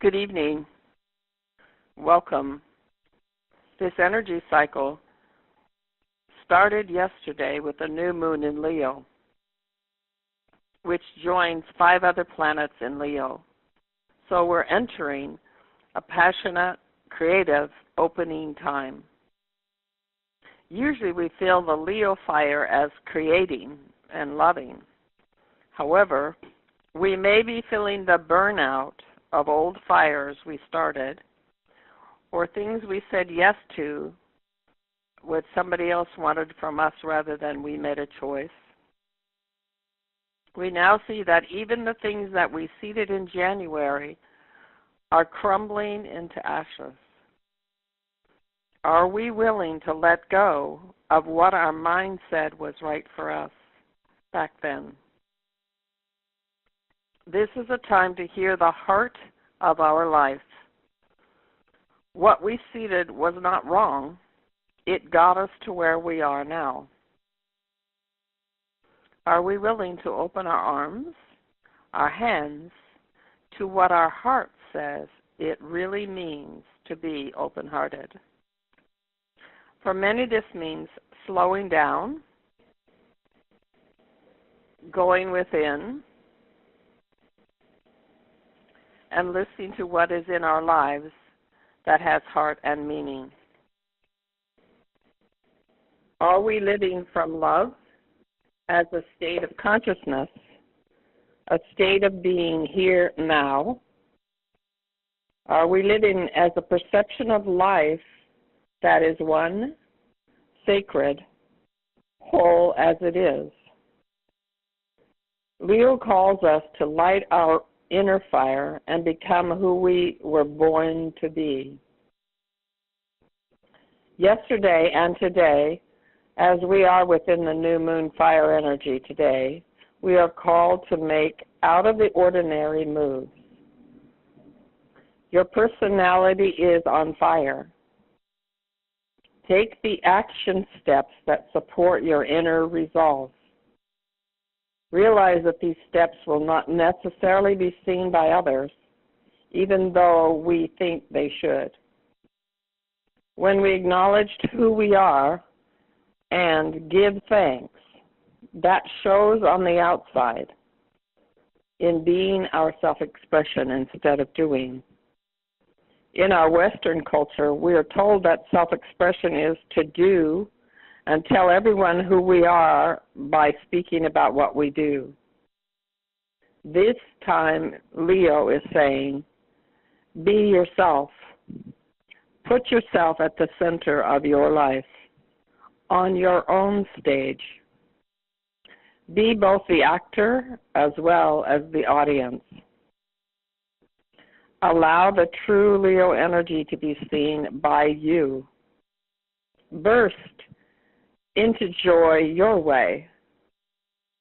Good evening. Welcome. This energy cycle started yesterday with a new moon in Leo, which joins 5 other planets in Leo. So we're entering a passionate, creative opening time. Usually we feel the Leo fire as creating and loving. However, we may be feeling the burnout of old fires we started, or things we said yes to what somebody else wanted from us rather than we made a choice. We now see that even the things that we seeded in January are crumbling into ashes. Are we willing to let go of what our mind said was right for us back then? This is a time to hear the heart of our life. What we seeded was not wrong. It got us to where we are now. Are we willing to open our arms, our hands, to what our heart says it really means to be open-hearted? For many, this means slowing down, going within, and listening to what is in our lives that has heart and meaning. Are we living from love as a state of consciousness, a state of being here now? Are we living as a perception of life that is one, sacred, whole as it is? Leo calls us to light our inner fire and become who we were born to be. Yesterday and today, as we are within the new moon fire energy today, we are called to make out of the ordinary moves. Your personality is on fire. Take the action steps that support your inner resolve. Realize that these steps will not necessarily be seen by others, even though we think they should. When we acknowledge who we are and give thanks, that shows on the outside in being our self-expression instead of doing. In our Western culture, we are told that self-expression is to do and tell everyone who we are by speaking about what we do. This time, Leo is saying, be yourself. Put yourself at the center of your life, on your own stage. Be both the actor as well as the audience. Allow the true Leo energy to be seen by you. Burst into joy your way,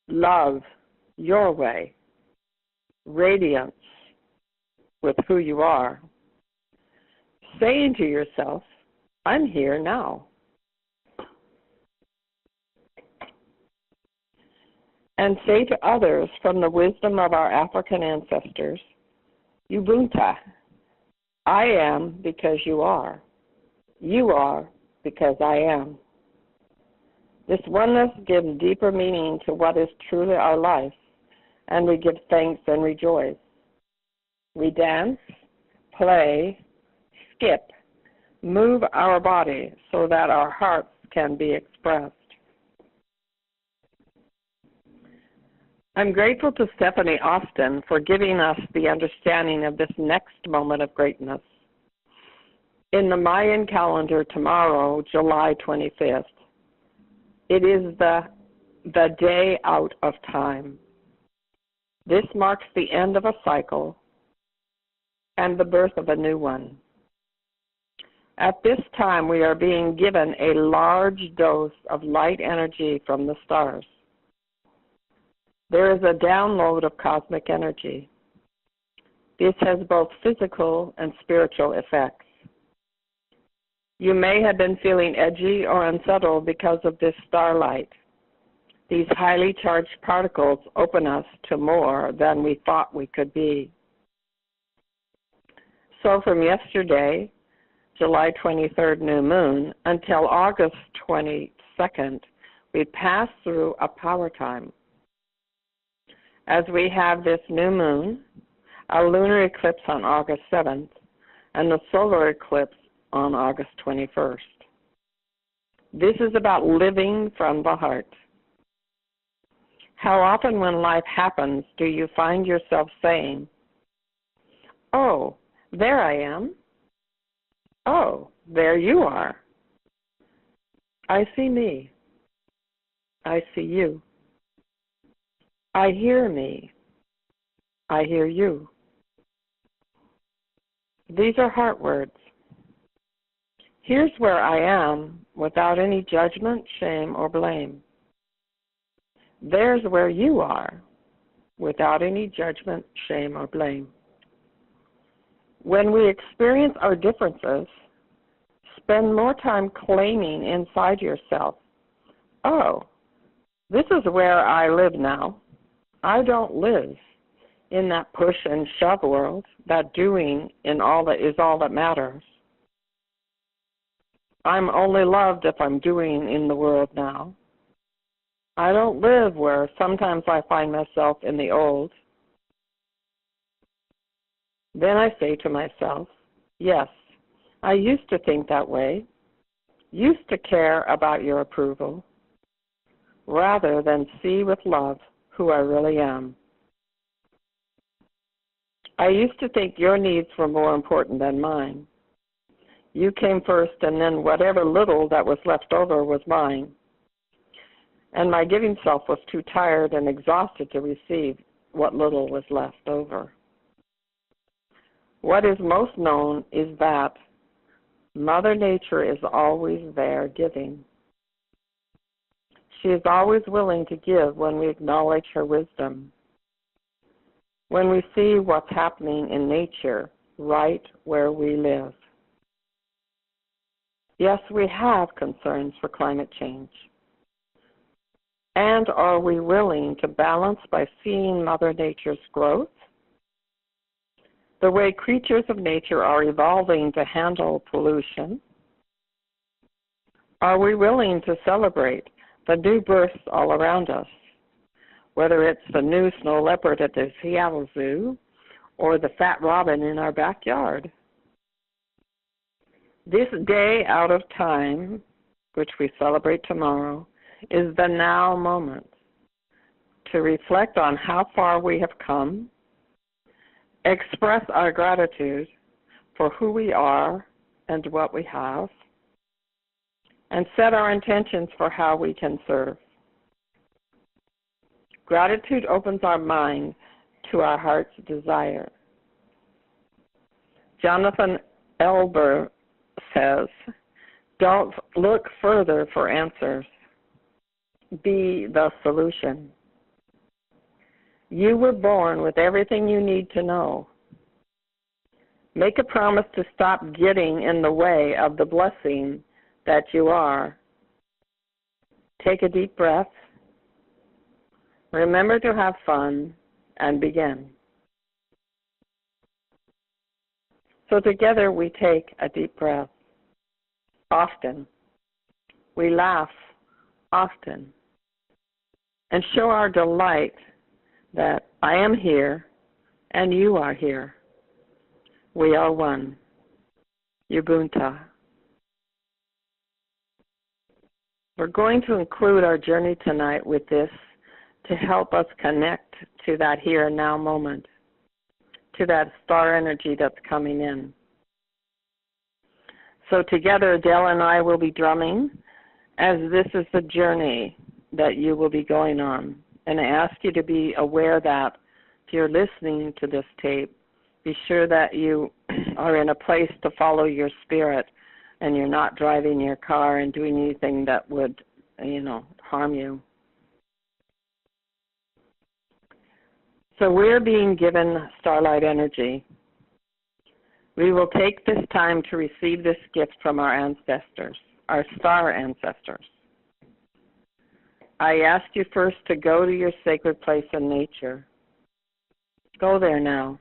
love your way, radiance with who you are. Saying to yourself, I'm here now. And say to others from the wisdom of our African ancestors, Ubuntu, I am because you are. You are because I am. This oneness gives deeper meaning to what is truly our life, and we give thanks and rejoice. We dance, play, skip, move our body so that our hearts can be expressed. I'm grateful to Stephanie Austin for giving us the understanding of this next moment of greatness. In the Mayan calendar tomorrow, July 25th, it is the day out of time. This marks the end of a cycle and the birth of a new one. At this time, we are being given a large dose of light energy from the stars. There is a download of cosmic energy. This has both physical and spiritual effects. You may have been feeling edgy or unsettled because of this starlight. These highly charged particles open us to more than we thought we could be. So from yesterday, July 23rd new moon, until August 22nd, we pass through a power time. As we have this new moon, a lunar eclipse on August 7th, and the solar eclipse on August 21st. This is about living from the heart. How often when life happens do you find yourself saying, "Oh, there I am. Oh, there you are. I see me. I see you. I hear me. I hear you." These are heart words. Here's where I am without any judgment, shame, or blame. There's where you are without any judgment, shame, or blame. When we experience our differences, spend more time claiming inside yourself, "Oh, this is where I live now. I don't live in that push and shove world. That doing in all that is all that matters. I'm only loved if I'm doing in the world now. I don't live where sometimes I find myself in the old." Then I say to myself, "Yes, I used to think that way, used to care about your approval, rather than see with love who I really am. I used to think your needs were more important than mine. You came first, and then whatever little that was left over was mine. And my giving self was too tired and exhausted to receive what little was left over. What is most known is that Mother Nature is always there giving. She is always willing to give when we acknowledge her wisdom, when we see what's happening in nature right where we live. Yes, we have concerns for climate change. And are we willing to balance by seeing Mother Nature's growth? The way creatures of nature are evolving to handle pollution? Are we willing to celebrate the new births all around us, whether it's the new snow leopard at the Seattle Zoo or the fat robin in our backyard? This day out of time, which we celebrate tomorrow, is the now moment to reflect on how far we have come, express our gratitude for who we are and what we have, and set our intentions for how we can serve. Gratitude opens our mind to our heart's desire. Jonathan Elber says, "Don't look further for answers. Be the solution." You were born with everything you need to know. Make a promise to stop getting in the way of the blessing that you are. Take a deep breath. Remember to have fun and begin. So together we take a deep breath. Often. We laugh often. And show our delight that I am here and you are here. We are one. Ubuntu. We're going to include our journey tonight with this to help us connect to that here and now moment, to that star energy that's coming in. So together, Dell and I will be drumming as this is the journey that you will be going on. And I ask you to be aware that if you're listening to this tape, be sure that you are in a place to follow your spirit and you're not driving your car and doing anything that would, harm you. So we're being given starlight energy. We will take this time to receive this gift from our ancestors, our star ancestors. I ask you first to go to your sacred place in nature. Go there now.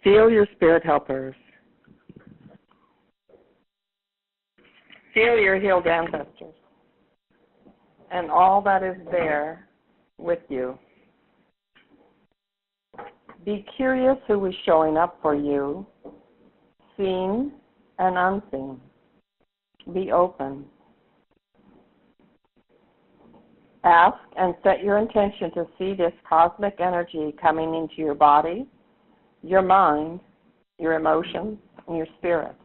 Feel your spirit helpers. Feel your healed ancestors and all that is there with you. Be curious who is showing up for you, seen and unseen. Be open. Ask and set your intention to see this cosmic energy coming into your body, your mind, your emotions, and your spirit.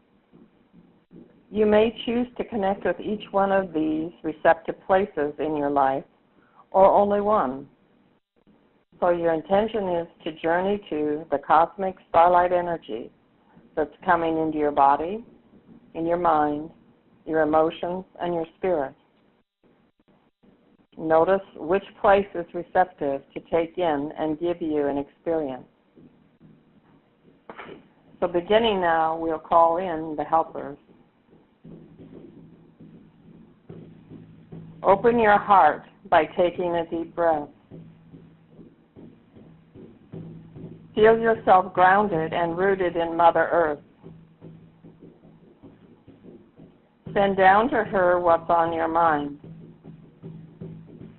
You may choose to connect with each one of these receptive places in your life, or only one. So your intention is to journey to the cosmic starlight energy that's coming into your body, in your mind, your emotions, and your spirit. Notice which place is receptive to take in and give you an experience. So beginning now, we'll call in the helpers. Open your heart by taking a deep breath. Feel yourself grounded and rooted in Mother Earth. Send down to her what's on your mind.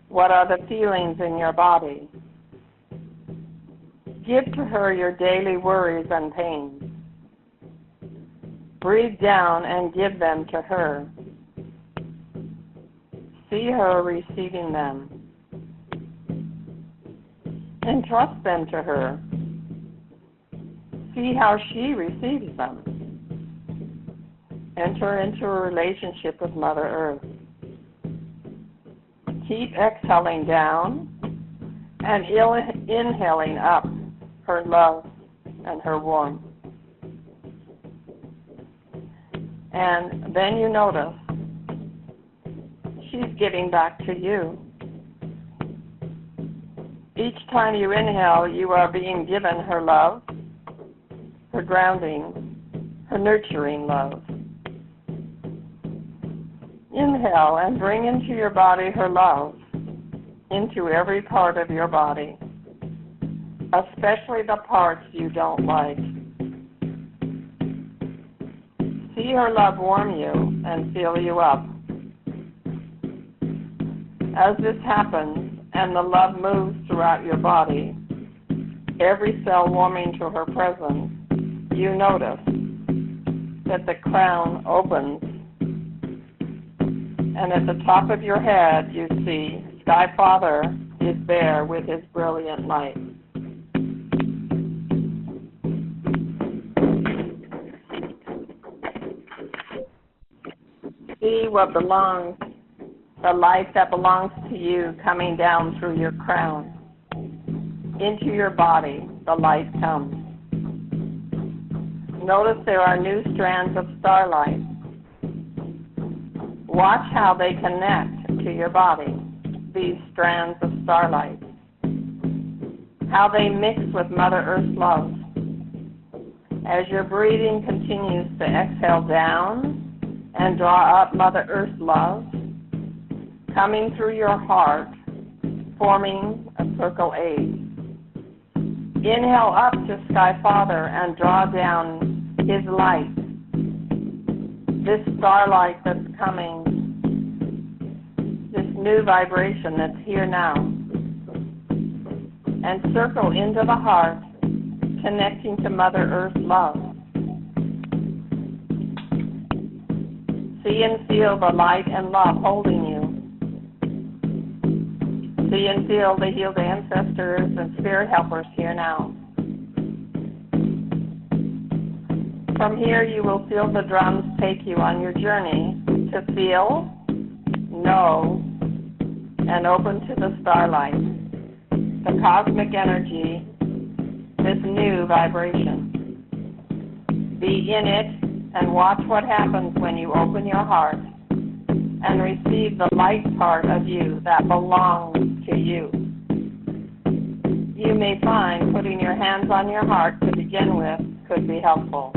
What are the feelings in your body? Give to her your daily worries and pains. Breathe down and give them to her. See her receiving them. Entrust them to her. See how she receives them. Enter into a relationship with Mother Earth. Keep exhaling down and inhaling up her love and her warmth. And then you notice she's giving back to you. Each time you inhale, you are being given her love, her grounding, her nurturing love. Inhale and bring into your body her love, into every part of your body, especially the parts you don't like. See her love warm you and fill you up. As this happens and the love moves throughout your body, every cell warming to her presence, you notice that the crown opens, and at the top of your head you see Sky Father is there with his brilliant light. See what belongs, the light that belongs to you coming down through your crown. Into your body, the light comes. Notice there are new strands of starlight. Watch how they connect to your body, these strands of starlight. How they mix with Mother Earth's love. As your breathing continues to exhale down and draw up Mother Earth's love, coming through your heart, forming a circle 8. Inhale up to Sky Father and draw down his light, this starlight that's coming, this new vibration that's here now, and circle into the heart, connecting to Mother Earth's love. See and feel the light and love holding you. See and feel the healed ancestors and spirit helpers here now. From here you will feel the drums take you on your journey to feel, know, and open to the starlight, the cosmic energy, this new vibration. Be in it and watch what happens when you open your heart and receive the light part of you that belongs to you. You may find putting your hands on your heart to begin with could be helpful.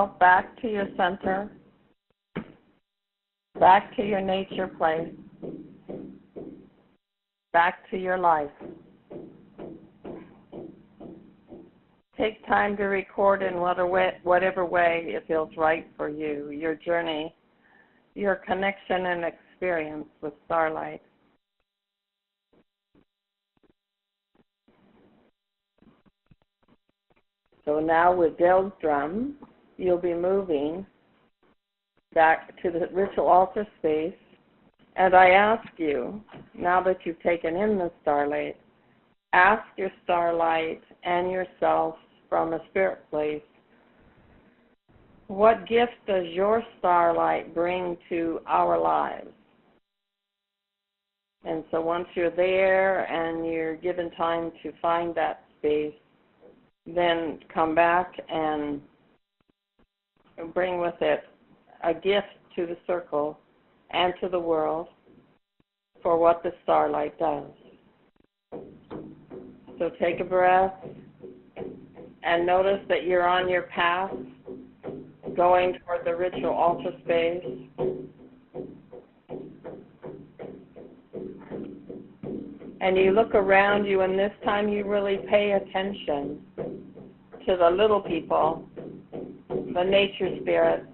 yourself back to your center, back to your nature place, back to your life. Take time to record in whatever way it feels right for you, your journey, your connection and experience with starlight. So now with Dell's drum, you'll be moving back to the ritual altar space. And I ask you, now that you've taken in the starlight, ask your starlight and yourself from a spirit place, what gift does your starlight bring to our lives? And so once you're there and you're given time to find that space, then come back and bring with it a gift to the circle and to the world for what the starlight does. So take a breath and notice that you're on your path going toward the ritual altar space. And you look around you, and this time you really pay attention to the little people, the nature spirits,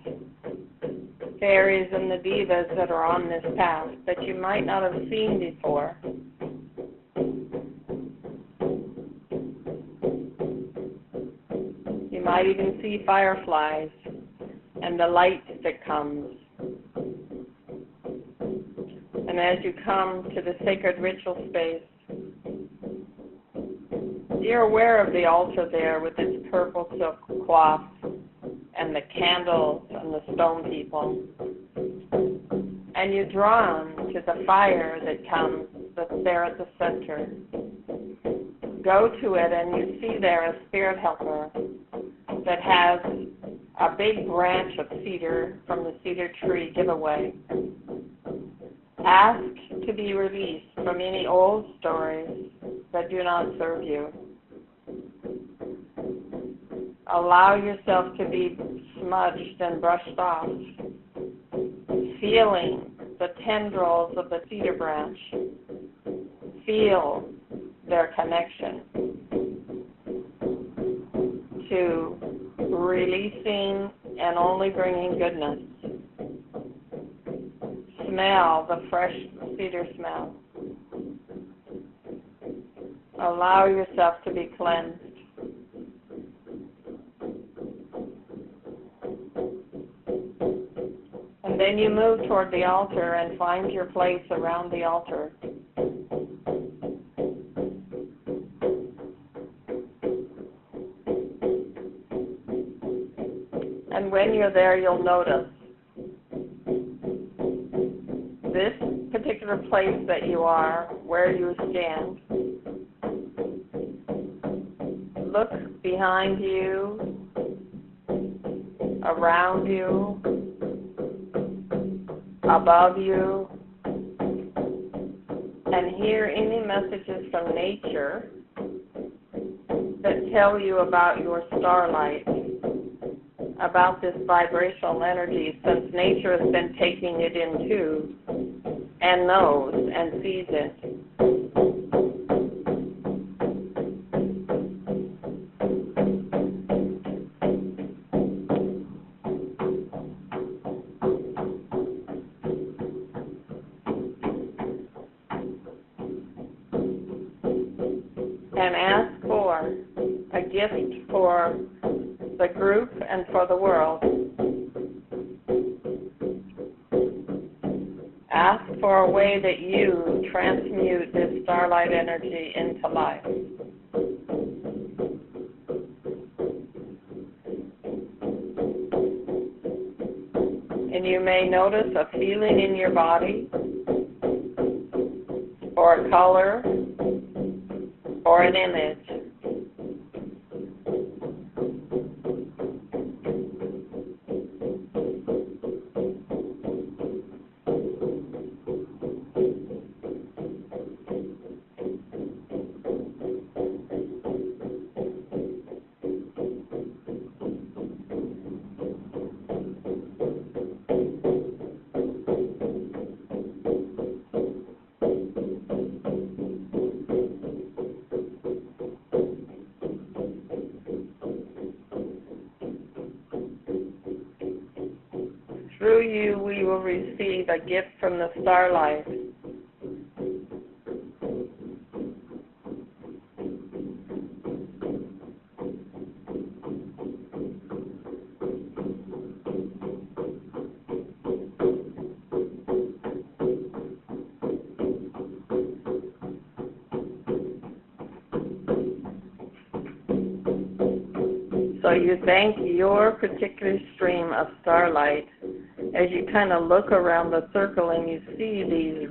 fairies, and the divas that are on this path that you might not have seen before. You might even see fireflies and the light that comes. And as you come to the sacred ritual space, you're aware of the altar there with its purple silk cloth and the candles and the stone people. And you're drawn to the fire that comes, that's there at the center. Go to it and you see there a spirit helper that has a big branch of cedar from the cedar tree giveaway. Ask to be released from any old stories that do not serve you. Allow yourself to be smudged and brushed off, feeling the tendrils of the cedar branch. Feel their connection to releasing and only bringing goodness. Smell the fresh cedar smell. Allow yourself to be cleansed. And then you move toward the altar and find your place around the altar. And when you're there, you'll notice this particular place that you are, where you stand. Look behind you, around you, above you, and hear any messages from nature that tell you about your starlight, about this vibrational energy, since nature has been taking it in too, and knows and sees it. And ask for a gift for the group and for the world. Ask for a way that you transmute this starlight energy into life. And you may notice a feeling in your body, or a color, or an image. will receive a gift from the starlight. So you thank your particular stream of starlight as you kind of look around the circle and you see these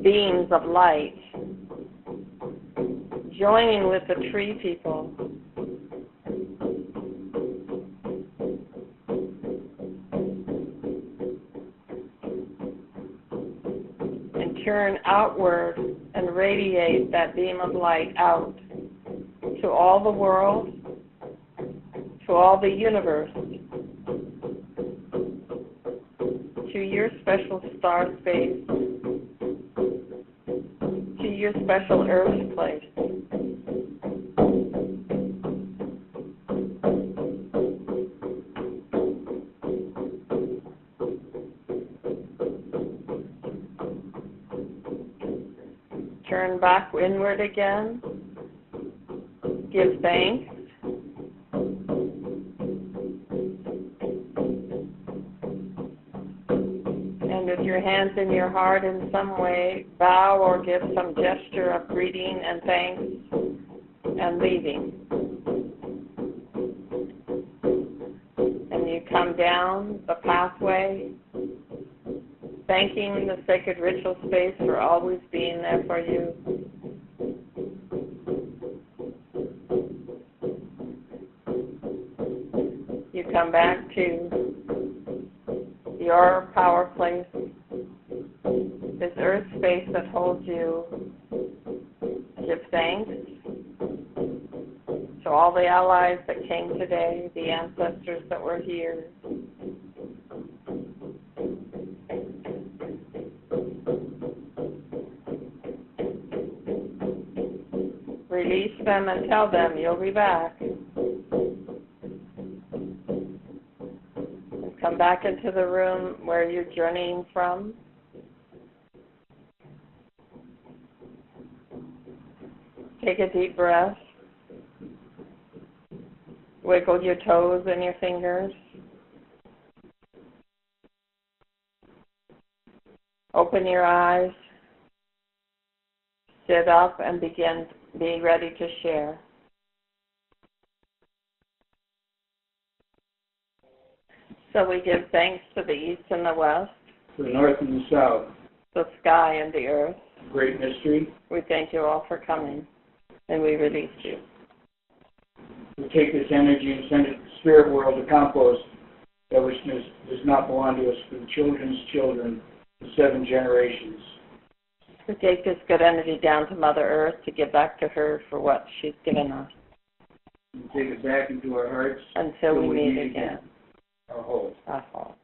beams of light joining with the tree people. And turn outward and radiate that beam of light out to all the world, to all the universe, to your special star space, to your special earth place. Turn back inward again. Give thanks. And with your hands in your heart in some way, bow or give some gesture of greeting and thanks and leaving. And you come down the pathway, thanking the sacred ritual space for always being there for you. You come back to your power place, this earth space that holds you. Give thanks to all the allies that came today, the ancestors that were here. Release them and tell them you'll be back. Come back into the room where you're journeying from. Take a deep breath. Wiggle your toes and your fingers. Open your eyes. Sit up and be ready to share. So we give thanks to the east and the west, the north and the south, the sky and the earth. Great mystery. We thank you all for coming, and we release you. We take this energy and send it to the spirit world to compost that which does not belong to us for the children's children, the 7 generations. We take this good energy down to Mother Earth to give back to her for what she's given us. We take it back into our hearts until we meet again. Our whole. Our whole.